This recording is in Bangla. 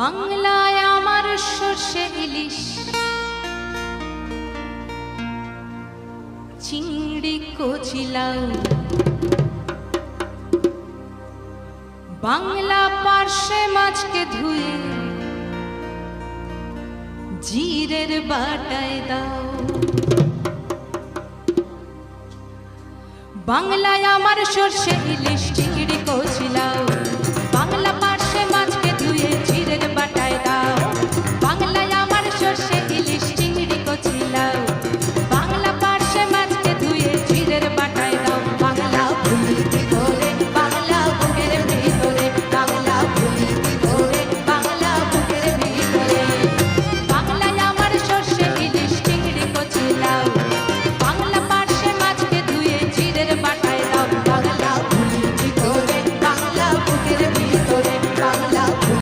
বাংলায় আমার সর্ষে ইলিশ, চিংড়ি কচিলাও, বাংলা পার্শে মাছকে ধুয়ে জিরের বাটায় দাও। বাংলায় আমার সর্ষে ইলিশ,